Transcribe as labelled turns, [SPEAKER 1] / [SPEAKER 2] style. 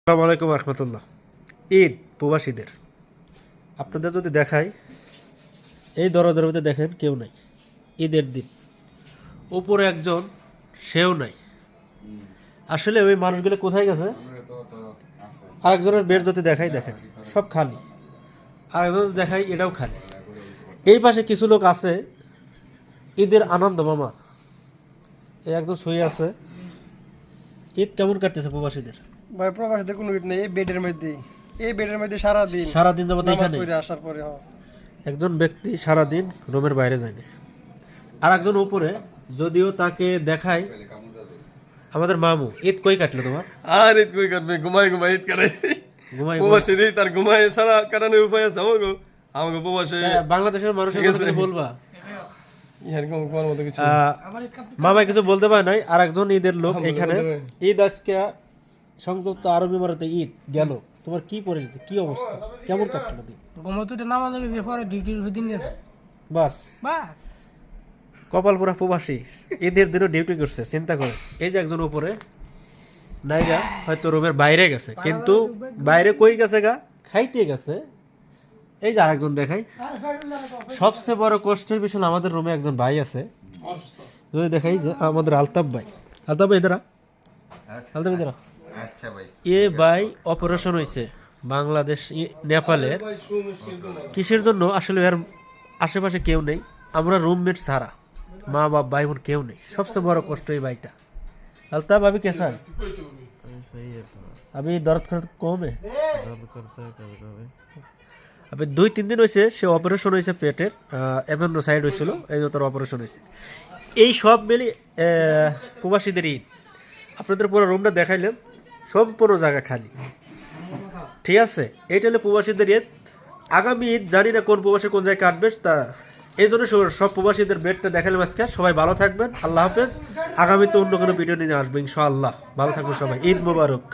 [SPEAKER 1] আসসালামু আলাইকুম রহমতুল্লাহ। ঈদ প্রবাসীদের আপনাদের যদি দেখাই, এই দরজার মধ্যে দেখেন কেউ নাই। ঈদের দিন উপরে একজন, সেও নাই। আসলে ওই মানুষগুলো কোথায় গেছে? আরেকজনের বেড যদি দেখাই, দেখেন সব খালি। আরেকজন দেখাই, এটাও খালি। এই পাশে কিছু লোক আছে, ঈদের আনন্দ মামা। এই একজন শুয়ে আছে। ঈদ কেমন কাটতেছে প্রবাসীদের?
[SPEAKER 2] ভাই প্রবাসীদের কোনো ঈদ নেই। এই বেডের মধ্যে
[SPEAKER 1] সারাদিন যাবত
[SPEAKER 2] নামাজ
[SPEAKER 1] এখানে
[SPEAKER 2] পড়ে আসার পরে
[SPEAKER 1] একজন ব্যক্তি সারাদিন রুমের বাইরে যায়নি। আর একজন উপরে, যদিও তাকে দেখায়। আমাদের মামু, ঈদ কই কাটলো তোমার?
[SPEAKER 2] আর ঈদ কই কাটবে? ঘুমাই ঈদ কাটাইছি।
[SPEAKER 1] ঘুমাই
[SPEAKER 2] প্রবাসীর ঈদ আর ঘুমাই ছাড়া কাটানোর উপায় আছে আমাকে প্রবাসী
[SPEAKER 1] বাংলাদেশের মানুষের কথা কিছু বলবা?
[SPEAKER 2] এরকম কোন মতো কিছু
[SPEAKER 1] মামা কিছু বলতে পারে নাই। আর একজন ঈদের লোক এখানে। ঈদ আজকে সংযুক্ত আরব আমিরাতে ঈদ গেল। তোমার কি পরিস্থিতি, কি অবস্থা, কেমন কাটলো দিন?
[SPEAKER 3] ঘুমোতে নামাজ গেছে, পরে ডিউটির দিন গেছে।
[SPEAKER 1] বাস কপাল পুরা প্রবাসী। ঈদের দিনও ডিউটি করছে, চিন্তা করে। এই যে একজন উপরে নাইগা হয়তো রুমের বাইরে গেছে, কিন্তু বাইরে কই গেছে গা? খাইতে গেছে। এই যে আরেকজন দেখাই। সবচেয়ে বড় কষ্টের বিষয়, আমাদের রুমে একজন ভাই আছে, যদি দেখাই যে আমাদের আলতাফ ভাই। আলতাফ ভাই এদারা, আলতাফ এদারা। এ ভাই অপারেশন হয়েছে বাংলাদেশ নেপালের। কিসের জন্য? আসলে এর আশেপাশে কেউ নেই, আমরা রুমমেট ছাড়া, মা বাপ ভাই বোন কেউ নেই। সবচেয়ে বড় কষ্ট এই ভাইটা। আলতাফ আবি কেসা? अभी दर्द कर कम है? दर्द करता है कभी कभी। अभी 2-3 দিন হয়েছে সে অপারেশন হয়েছে পেটের, অ্যাপেন্ডিসাইড হয়েছিল, এই তার অপারেশন হয়েছে। এই সব মিলি প্রবাসীদের ঈদ। আপনাদের পুরো রুমটা দেখাইলাম, সম্পূর্ণ জায়গা খালি। ঠিক আছে, এইটা হলো প্রবাসীদের ঈদ। আগামী ঈদ জানি না কোন প্রবাসী কোন জায়গায় কাটবে, তা এই জন্য সব প্রবাসীদের বেডটা দেখালাম আজকে। সবাই ভালো থাকবেন, আল্লাহ হাফেজ। আগামীতে অন্য কোনো ভিডিও নিয়ে আসবে ইনশাআল্লাহ। ভালো থাকবেন সবাই, ঈদ মোবারক।